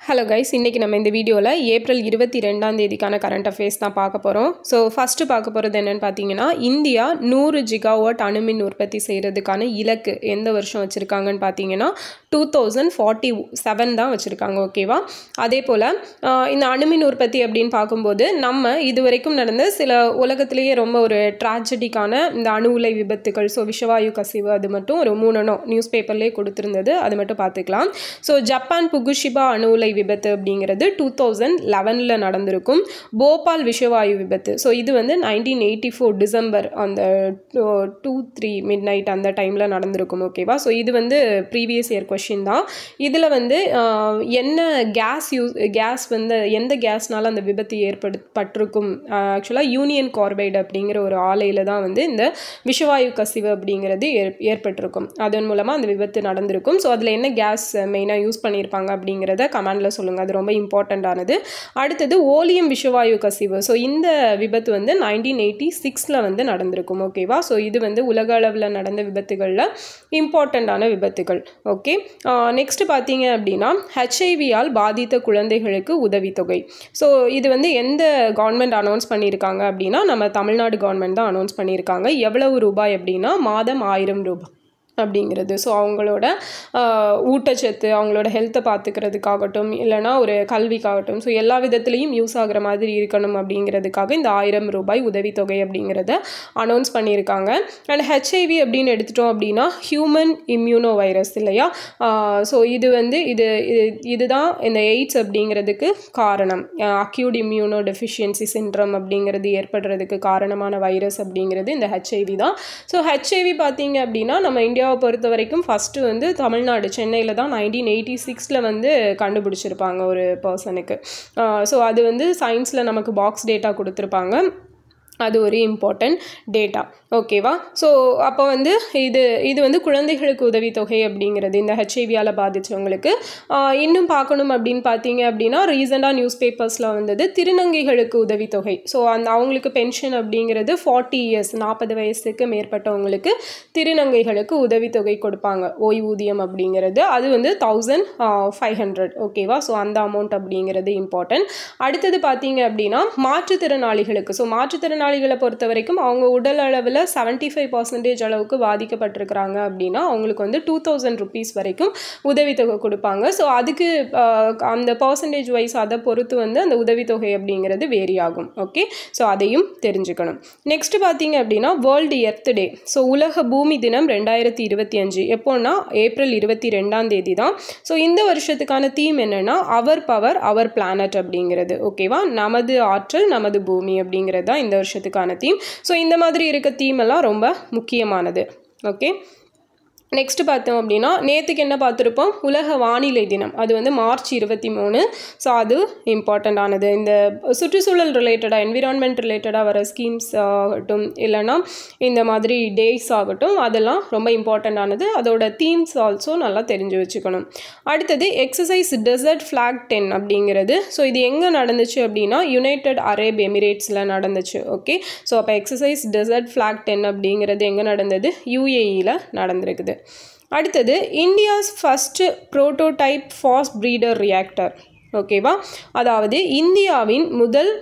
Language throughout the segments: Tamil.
ஹலோ கைஸ், இன்றைக்கி நம்ம இந்த வீடியோவில் ஏப்ரல் 22ஆம் தேதிக்கான கரண்ட் அஃபேர்ஸ் தான் பார்க்க போகிறோம். ஸோ ஃபஸ்ட்டு பார்க்க போகிறது என்னென்னு பார்த்தீங்கன்னா, இந்தியா 100 ஜிகாவாட் அணுமின் உற்பத்தி செய்கிறதுக்கான இலக்கு எந்த வருஷம் வச்சுருக்காங்கன்னு பார்த்தீங்கன்னா 2047 தான் வச்சுருக்காங்க. ஓகேவா? அதே போல் இந்த அணுமின் உற்பத்தி அப்படின்னு பார்க்கும்போது நம்ம இது வரைக்கும் நடந்த சில உலகத்திலேயே ரொம்ப ஒரு ட்ராஜடிக்கான இந்த அணு உலை விபத்துகள், ஸோ விஷவாயு கசிவு, அது மட்டும் ஒரு 3 நியூஸ் பேப்பர்லேயே கொடுத்துருந்தது, அது மட்டும் பார்த்துக்கலாம். ஸோ ஜப்பான் புகுஷிபா அணு உலை விபத்து அப்படிங்கிறது 2011 நடந்திருக்கும். போபால் விஷவாயு விபத்து, ஸோ இது வந்து 1984 டிசம்பர் அந்த 2-3 மிட் நைட் அந்த டைமில் நடந்திருக்கும். ஓகேவா? ஸோ இது வந்து ப்ரீவியஸ் இயர் கொஷின் தான். இதில் வந்து என்ன கேஸ் வந்து எந்த கேஸ்னால அந்த விபத்து ஏற்பட்டிருக்கும், ஆக்சுவலாக யூனியன் கார்பைடு அப்படிங்கிற ஒரு ஆலையில் தான் வந்து இந்த விஷவாயு கசிவு அப்படிங்கிறது ஏற்பட்டிருக்கும். அதன் மூலமாக அந்த விபத்து நடந்திருக்கும். ஸோ அதில் என்ன கேஸ் மெயினாக யூஸ் பண்ணியிருப்பாங்க அப்படிங்கிறத கமெண்டில் சொல்லுங்கள், அது ரொம்ப இம்பார்ட்டண்ட்டானது. அடுத்தது ஓலியம் விஷவாயு கசிவு, ஸோ இந்த விபத்து வந்து 1986 வந்து நடந்திருக்கும். ஓகேவா? ஸோ இது வந்து உலக அளவில் நடந்த விபத்துகளில் இம்பார்ட்டண்ட்டான விபத்துகள். ஓகே, நெக்ஸ்ட் பார்த்தீங்க அப்படின்னா ஹெச்ஐவியால் பாதித்த குழந்தைகளுக்கு உதவித்தொகை. ஸோ இது வந்து எந்த கவர்மெண்ட் அனௌன்ஸ் பண்ணியிருக்காங்க அப்படின்னா நம்ம தமிழ்நாடு கவர்மெண்ட் தான் அனௌன்ஸ் பண்ணியிருக்காங்க. எவ்வளவு ரூபாய் அப்படின்னா மாதம் 1000 ரூபாய் அப்படிங்கிறது. ஸோ அவங்களோட ஊட்டச்சத்து, அவங்களோட ஹெல்த்தை பார்த்துக்கிறதுக்காகட்டும், இல்லைனா ஒரு கல்விக்காகட்டும், ஸோ எல்லா விதத்துலேயும் யூஸ் ஆகிற மாதிரி இருக்கணும் அப்படிங்கிறதுக்காக இந்த 1000 ரூபாய் உதவித்தொகை அப்படிங்கிறத அனௌன்ஸ் பண்ணியிருக்காங்க. அண்ட் ஹெச்ஐவி அப்படின்னு எடுத்துட்டோம் அப்படின்னா ஹியூமன் இம்யூனோ வைரஸ் இல்லையா? ஸோ இது வந்து இதுதான் இந்த எய்ட்ஸ் அப்படிங்கிறதுக்கு காரணம். அக்யூட் இம்யூனோ டெஃபிஷியன்சி சிண்ட்ரம் அப்படிங்கிறது ஏற்படுறதுக்கு காரணமான வைரஸ் அப்படிங்கிறது இந்த ஹெச்ஐவி தான். ஸோ ஹெச்ஐவி பார்த்தீங்க அப்படின்னா நம்ம இந்தியாவை பொறுத்த வரைக்கும் ஃபஸ்ட்டு வந்து தமிழ்நாடு சென்னையில் தான் 1986 வந்து கண்டுபிடிச்சிருப்பாங்க ஒரு பர்சனுக்கு. ஸோ அது வந்து சயின்ஸில் நமக்கு பாக்ஸ் டேட்டா கொடுத்துருப்பாங்க, அது ஒரு இம்பார்ட்டன்ட் டேட்டா. ஓகேவா? ஸோ அப்போ வந்து இது வந்து குழந்தைகளுக்கு உதவித்தொகை அப்படிங்கிறது இந்த ஹெச்ஐவியால் பாதித்தவங்களுக்கு. இன்னும் பார்க்கணும் அப்படின்னு பார்த்தீங்க அப்படின்னா ரீசெண்டாக நியூஸ் பேப்பர்ஸில் வந்தது திருநங்கைகளுக்கு உதவித்தொகை. ஸோ அவங்களுக்கு பென்ஷன் அப்படிங்கிறது 40 இயர்ஸ் 40 வயசுக்கு மேற்பட்டவங்களுக்கு திருநங்கைகளுக்கு உதவித்தொகை கொடுப்பாங்க, ஓய்வூதியம் அப்படிங்கிறது. அது வந்து 1500. ஓகேவா? ஸோ அந்த அமௌண்ட் அப்படிங்கிறது இம்பார்ட்டன்ட். அடுத்தது பார்த்தீங்க அப்படின்னா மாற்றுத்திறனாளிகளுக்கு. ஸோ மாற்றுத்திறனாளிகளை பொறுத்த வரைக்கும் அவங்க உடல் அளவில் 75% அளவுக்கு பாதிக்கப்பட்டிருக்கிறாங்க அப்படின்னா அவங்களுக்கு வந்து 2000 rupees வரைக்கும் உதவித்தொகை கொடுப்பாங்க. ஸோ அதுக்கு அந்த பர்சன்டேஜ் வைஸ் அதை பொறுத்து வந்து அந்த உதவித்தொகை அப்படிங்கிறது வேரி ஆகும். ஓகே, ஸோ அதையும் தெரிஞ்சுக்கணும். நெக்ஸ்ட் பார்த்தீங்க அப்படின்னா வேர்ல்டு எர்த் டே. ஸோ உலக பூமி தினம் 2025 எப்போன்னா ஏப்ரல் 22ஆம் தேதி தான். ஸோ இந்த வருஷத்துக்கான தீம் என்னென்னா அவர் பவர் அவர் பிளானட் அப்படிங்கிறது. ஓகேவா? நமது ஆற்றல் நமது பூமி அப்படிங்கிறது தான் இந்த வருஷத்துக்கான தீம். ஸோ இந்த மாதிரி இருக்க தீம் எல்லாம் ரொம்ப முக்கியமானது. ஓகே, நெக்ஸ்ட் பார்த்தோம் அப்படின்னா நேற்றுக்கு என்ன பார்த்துருப்போம், உலக வானிலை தினம். அது வந்து மார்ச் 23. ஸோ அது இம்பார்ட்டண்ட்டானது. இந்த சுற்றுச்சூழல் ரிலேட்டடாக என்விரான்மெண்ட் ரிலேட்டடாக வர ஸ்கீம்ஸ் ஆகட்டும், இல்லைனா இந்த மாதிரி டேஸ் ஆகட்டும், அதெல்லாம் ரொம்ப இம்பார்ட்டண்ட்டானது. அதோட தீம்ஸ் ஆல்சோ நல்லா தெரிஞ்சு வச்சுக்கணும். அடுத்தது எக்ஸசைஸ் டெசர்ட் ஃப்ளாக் 10 அப்படிங்கிறது. ஸோ இது எங்கே நடந்துச்சு அப்படின்னா யுனைடெட் அரேப் எமிரேட்ஸில் நடந்துச்சு. ஓகே, ஸோ அப்போ எக்ஸசைஸ் டெசர்ட் ஃப்ளாக் 10 அப்படிங்கிறது எங்கே நடந்தது, UAEயில் நடந்திருக்குது. அடுத்தது India's first prototype fast breeder reactor. ஓகேவா? அதாவது இந்தியாவின் முதல்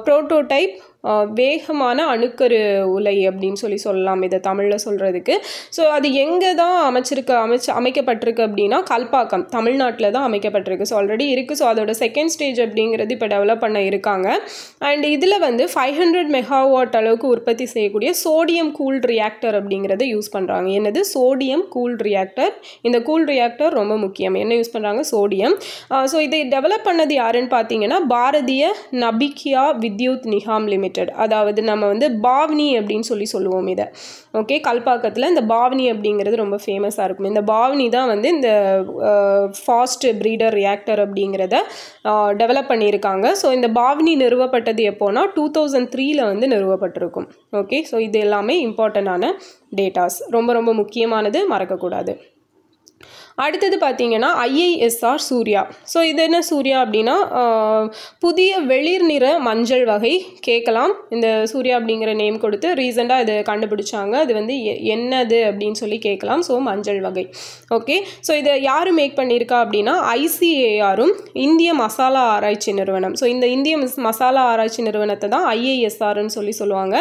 புரோட்டோடைப் வேகமான அணுக்கரு உலை அப்படின்னு சொல்லலாம் இதை தமிழில் சொல்கிறதுக்கு. ஸோ அது எங்கே தான் அமைக்கப்பட்டிருக்கு அப்படின்னா கல்பாக்கம், தமிழ்நாட்டில் தான் அமைக்கப்பட்டிருக்கு. ஸோ ஆல்ரெடி இருக்குது. ஸோ அதோட செகண்ட் ஸ்டேஜ் அப்படிங்கிறது இப்போ டெவலப் பண்ண இருக்காங்க. அண்ட் இதில் வந்து 500 மெகாவாட் அளவுக்கு உற்பத்தி செய்யக்கூடிய சோடியம் கூல்ட் ரியாக்டர் அப்படிங்கிறத யூஸ் பண்ணுறாங்க. என்னது? Sodium cooled reactor. இந்த கூல் ரியாக்டர் ரொம்ப முக்கியம். என்ன யூஸ் பண்ணுறாங்க? சோடியம். ஸோ இதை டெவலப் பண்ணது யாருன்னு பார்த்தீங்கன்னா பாரதிய நபிக்கியா வித்யுத் நிகாம் லிமிடெட். அதாவது நம்ம வந்து பாவ்னி அப்படின்னு சொல்லுவோம் இதை. ஓகே, கல்பாக்கத்தில் இந்த பாவ்னி அப்படிங்கிறது ரொம்ப ஃபேமஸாக இருக்கும். இந்த பாவ்னி தான் வந்து இந்த ஃபாஸ்ட் பிரீடர் ரியாக்டர் அப்படிங்கிறத டெவலப் பண்ணியிருக்காங்க. ஸோ இந்த பாவ்னி நிறுவப்பட்டது எப்போனா 2003 வந்து நிறுவப்பட்டிருக்கும். ஓகே, ஸோ இது எல்லாமே இம்பார்ட்டண்டான டேட்டாஸ், ரொம்ப ரொம்ப முக்கியமானது, மறக்கக்கூடாது. அடுத்தது பார்த்தீங்கன்னா IISR சூர்யா. ஸோ இது என்ன சூர்யா அப்படின்னா புதிய வெளிர் நிற மஞ்சள் வகை கேட்கலாம். இந்த சூர்யா அப்படிங்கிற நேம் கொடுத்து ரீசெண்டாக இது கண்டுபிடிச்சாங்க. அது வந்து என்னது அப்படின்னு சொல்லி கேட்கலாம். ஸோ மஞ்சள் வகை. ஓகே, ஸோ இதை யார் மேக் பண்ணியிருக்கா அப்படின்னா ICARம் இந்திய மசாலா ஆராய்ச்சி நிறுவனம். ஸோ இந்த இந்திய மசாலா ஆராய்ச்சி நிறுவனத்தை தான் IISRன்னு சொல்லுவாங்க,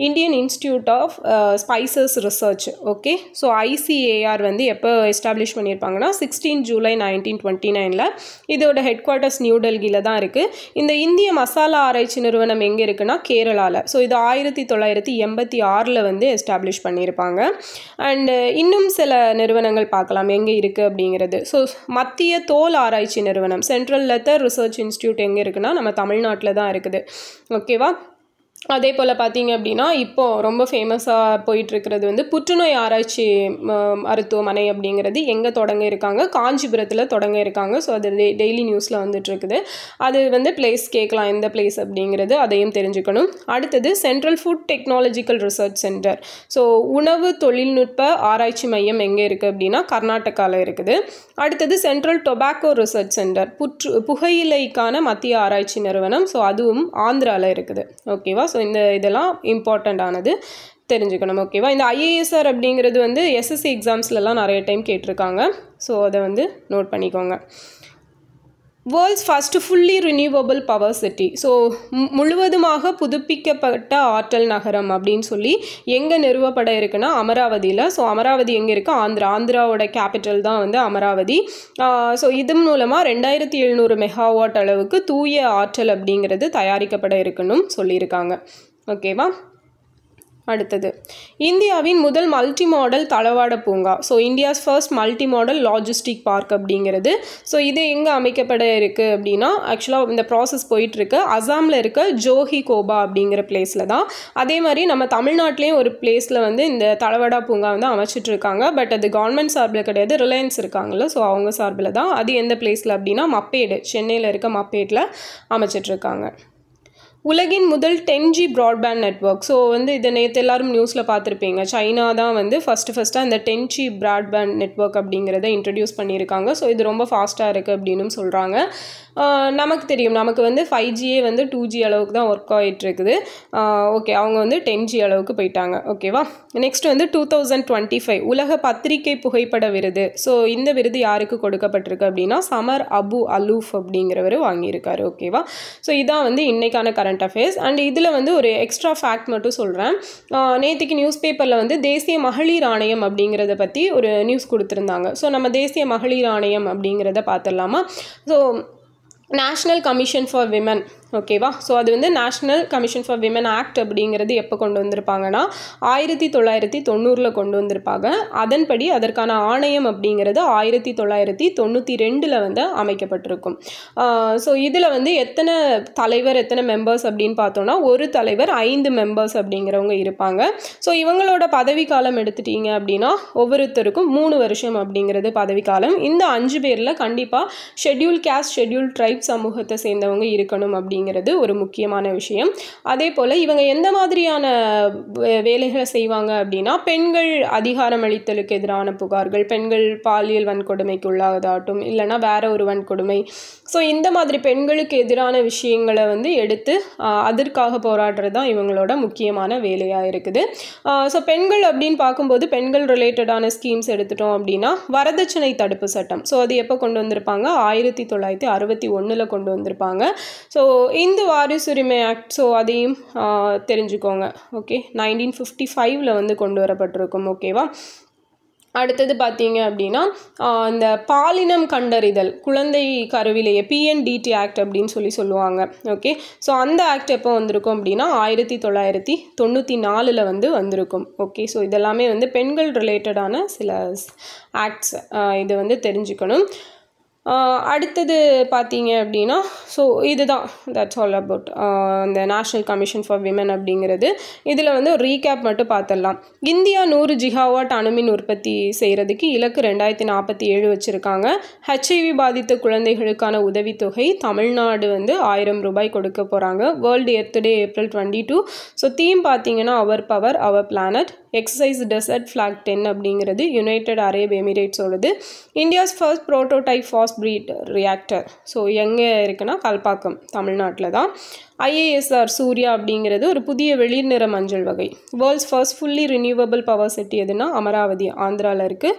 Indian institute of spices research. Okay, so ICAR வந்து எப்போ எஸ்டாப்ளிஷ் பண்ணியிருப்பாங்கன்னா 16 ஜூலை 1929. இதோட ஹெட் குவார்ட்டர்ஸ் நியூ டெல்லியில் தான் இருக்குது. இந்த இந்திய மசாலா ஆராய்ச்சி நிறுவனம் எங்கே இருக்குன்னா கேரளாவில். ஸோ இது 1986 வந்து எஸ்டாப்ளிஷ் பண்ணியிருப்பாங்க. அண்டு இன்னும் சில நிறுவனங்கள் பார்க்கலாம் எங்கே இருக்குது அப்படிங்கிறது. ஸோ மத்திய தோல் ஆராய்ச்சி நிறுவனம் சென்ட்ரல் லெதர் ரிசர்ச் இன்ஸ்டியூட் எங்கே இருக்குன்னா நம்ம தமிழ்நாட்டில் தான் இருக்குது. ஓகேவா. அதே போல் பார்த்தீங்க அப்படின்னா இப்போது ரொம்ப ஃபேமஸாக போயிட்டுருக்கிறது வந்து புற்றுநோய் ஆராய்ச்சி மருத்துவமனை அப்படிங்கிறது எங்கே தொடங்க இருக்காங்க, காஞ்சிபுரத்தில் தொடங்க இருக்காங்க. ஸோ அது டெய்லி நியூஸில் வந்துட்டுருக்குது. அது வந்து பிளேஸ் கேட்கலாம், எந்த பிளேஸ் அப்படிங்கிறது அதையும் தெரிஞ்சுக்கணும். அடுத்தது central food technological research centre. So உணவு தொழில்நுட்ப ஆராய்ச்சி மையம் எங்கே இருக்குது அப்படின்னா கர்நாடகாவில் இருக்குது. அடுத்தது சென்ட்ரல் டொபாக்கோ ரிசர்ச் சென்டர், புகையிலைக்கான மத்திய ஆராய்ச்சி நிறுவனம். ஸோ அதுவும் ஆந்திராவில் இருக்குது. ஓகேவா. ஸோ இதெல்லாம் இம்பார்ட்டண்ட் ஆனது தெரிஞ்சுக்கணும். ஓகேவா. இந்த IISR அப்படிங்கிறது வந்து SSC எக்ஸாம்ஸ்லலாம் நிறைய டைம் கேட்டிருக்காங்க. ஸோ அதை வந்து நோட் பண்ணிக்கோங்க. World's first fully renewable power city. So முழுவதுமாக புதுப்பிக்கப்பட்ட ஆற்றல் நகரம் அப்படின்னு சொல்லி எங்கே நிறுவப்பட இருக்குன்னா அமராவதியில். ஸோ அமராவதி எங்கே இருக்குது? ஆந்திராவோட கேபிட்டல் தான் வந்து அமராவதி. ஸோ இது மூலமாக 2700 மெகாவாட் அளவுக்கு தூய ஆற்றல் அப்படிங்கிறது தயாரிக்கப்பட இருக்குன்னு சொல்லியிருக்காங்க. ஓகேவா. அடுத்தது இந்தியாவின் முதல் மல்டி மாடல் தளவாட பூங்கா. So India's first multi model logistic park அப்படிங்கிறது. ஸோ இது எங்கே அமைக்கப்பட இருக்குது அப்படின்னா ஆக்சுவலாக இந்த ப்ராசஸ் போயிட்டுருக்கு. அசாமில் இருக்க ஜோஹி கோபா அப்படிங்கிற பிளேஸில் தான். அதே மாதிரி நம்ம தமிழ்நாட்டிலையும் ஒரு பிளேஸில் வந்து இந்த தளவாட பூங்கா வந்து அமைச்சிட்ருக்காங்க. பட் அது கவர்மெண்ட் சார்பில் கிடையாது, ரிலையன்ஸ் இருக்காங்கல்ல, ஸோ அவங்க சார்பில் தான். அது எந்த பிளேஸில் அப்படின்னா மப்பேடு, சென்னையில் இருக்க மப்பேட்டில் அமைச்சிட்ருக்காங்க. உலகின் முதல் 10G ப்ராட்பேண்ட் நெட்வொர்க். ஸோ வந்து இதை நேற்று எல்லாரும் நியூஸில் பார்த்துருப்பீங்க. சைனா தான் வந்து ஃபஸ்ட்டாக இந்த 10G ப்ராட்பேண்ட் நெட்வொர்க் அப்படிங்கிறத இன்ட்ரடியூஸ் பண்ணியிருக்காங்க. ஸோ இது ரொம்ப ஃபாஸ்ட்டாக இருக்குது அப்படின்னு சொல்கிறாங்க. நமக்கு தெரியும், நமக்கு வந்து 5Gயே வந்து 2G அளவுக்கு தான் ஒர்க் ஆகிட்டு இருக்குது. ஓகே, அவங்க வந்து 10G அளவுக்கு போயிட்டாங்க. ஓகேவா. நெக்ஸ்ட் வந்து 2025 உலக பத்திரிகை புகைப்பட விருது. ஸோ இந்த விருது யாருக்கு கொடுக்கப்பட்டிருக்கு அப்படின்னா சமர் அபு அலூஃப் அப்படிங்கிறவர் வாங்கியிருக்காரு. ஓகேவா. ஸோ இதான் வந்து இன்னைக்கான கரண்ட் அஃபேர்ஸ். அண்ட் இதில் வந்து ஒரு எக்ஸ்ட்ரா ஃபேக்ட் மட்டும் சொல்கிறேன். நேற்றுக்கு நியூஸ் பேப்பரில் வந்து தேசிய மகளிர் ஆணையம் அப்படிங்கிறத பற்றி ஒரு நியூஸ் கொடுத்துருந்தாங்க. ஸோ நம்ம தேசிய மகளிர் ஆணையம் அப்படிங்கிறத பார்த்துடலாமா. So national commission for women. ஓகேவா. ஸோ அது வந்து national commission for women act அப்படிங்கிறது எப்போ கொண்டு வந்திருப்பாங்கன்னா 1990 கொண்டு வந்திருப்பாங்க. அதன்படி அதற்கான ஆணையம் அப்படிங்கிறது 1992 வந்து அமைக்கப்பட்டிருக்கும். ஸோ இதில் வந்து எத்தனை தலைவர் எத்தனை மெம்பர்ஸ் அப்படின்னு பார்த்தோன்னா ஒரு தலைவர் 5 மெம்பர்ஸ் அப்படிங்கிறவங்க இருப்பாங்க. ஸோ இவங்களோட பதவிக்காலம் எடுத்துட்டீங்க அப்படின்னா ஒவ்வொருத்தருக்கும் 3 வருஷம் அப்படிங்கிறது பதவிக்காலம். இந்த 5 பேரில் கண்டிப்பாக ஷெட்யூல் கேஸ்ட் ஷெட்யூல் ட்ரைப் சமூகத்தை சேர்ந்தவங்க இருக்கணும் அப்படிங்கிறது ஒரு முக்கியமான விஷயம். அதே போல் இவங்க எந்த மாதிரியான வேலைகளை செய்வாங்க அப்படின்னா பெண்கள் அதிகாரம் அளித்தலுக்கு எதிரான புகார்கள், பெண்கள் பாலியல் வன்கொடுமைக்கு உள்ளாவதாகட்டும், இல்லைனா வேற ஒரு வன்கொடுமை, ஸோ இந்த மாதிரி பெண்களுக்கு எதிரான விஷயங்களை வந்து எடுத்து அதற்காக போராடுறது தான் இவங்களோட முக்கியமான வேலையாக இருக்குது. ஸோ பெண்கள் அப்படின்னு பார்க்கும்போது பெண்கள் ரிலேட்டடான ஸ்கீம்ஸ் எடுத்துட்டோம் அப்படின்னா வரதட்சணை தடுப்பு சட்டம். ஸோ அது எப்போ கொண்டு வந்திருப்பாங்க? 1961 கொண்டு வந்திருப்பாங்க. ஸோ இந்த வாரிசுரிமை ஆக்ட், ஸோ அதையும் தெரிஞ்சுக்கோங்க. ஓகே, 1955 வந்து கொண்டு வரப்பட்டிருக்கும். ஓகேவா. அடுத்தது பார்த்தீங்க அப்படின்னா இந்த பாலினம் கண்டறிதல் குழந்தை கருவிலேயே PNDT ஆக்ட் அப்படின்னு சொல்லுவாங்க. ஓகே, ஸோ அந்த ஆக்ட் எப்போ வந்திருக்கும் அப்படின்னா 1994 வந்து வந்திருக்கும். ஓகே, ஸோ இதெல்லாமே வந்து பெண்கள் ரிலேட்டடான சில ஆக்ட்ஸ், இது வந்து தெரிஞ்சுக்கணும். அடுத்தது பார்த்தீங்க அப்படின்னா ஸோ இதுதான் தட்ஸ் ஆல் அபவுட் இந்த நேஷ்னல் கமிஷன் ஃபார் விமன் அப்படிங்கிறது. இதில் வந்து ஒரு ரீகேப் மட்டும் பார்த்துடலாம். இந்தியா 100 ஜிகாவாட் அணுமின் உற்பத்தி செய்கிறதுக்கு இலக்கு 2047 வச்சுருக்காங்க. HIV பாதித்த குழந்தைகளுக்கான உதவித்தொகை தமிழ்நாடு வந்து 1000 ரூபாய் கொடுக்க போகிறாங்க. World Earth Day April 22. So theme பார்த்தீங்கன்னா our power our planet. Exercise Desert Flag 10 அப்படிங்கிறது யுனைடெட் அரேப் எமிரேட்ஸோடது. India's first prototype fast breeder reactor so எங்கே இருக்குன்னா கல்பாக்கம் தமிழ்நாட்டில் தான். IISR சூர்யா அப்படிங்கிறது ஒரு புதிய வெளிர் நிற மஞ்சள் வகை. World's first fully renewable power city எதுனா அமராவதி ஆந்திராவில் இருக்குது.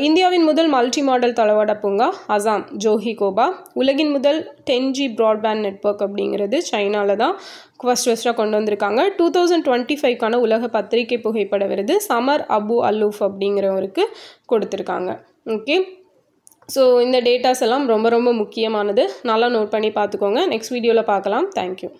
இந்தியாவின் முதல் மல்டி மாடல் தளவாட பூங்கா அசாம் ஜோஹிகோபா. உலகின் முதல் 10G ப்ராட்பேண்ட் நெட்வொர்க் அப்படிங்கிறது சைனாவில் தான் ஃபஸ்ட்டாக கொண்டு வந்திருக்காங்க. 2025க்கான உலக பத்திரிகை புகைப்பட விருது சமர் அபு அல்லூஃப் அப்படிங்கிறவருக்கு கொடுத்துருக்காங்க. ஓகே, ஸோ இந்த டேட்டாஸ் எல்லாம் ரொம்ப ரொம்ப முக்கியமானது, நல்லா நோட் பண்ணி பார்த்துக்கோங்க. நெக்ஸ்ட் வீடியோவில் பார்க்கலாம். தேங்க்யூ.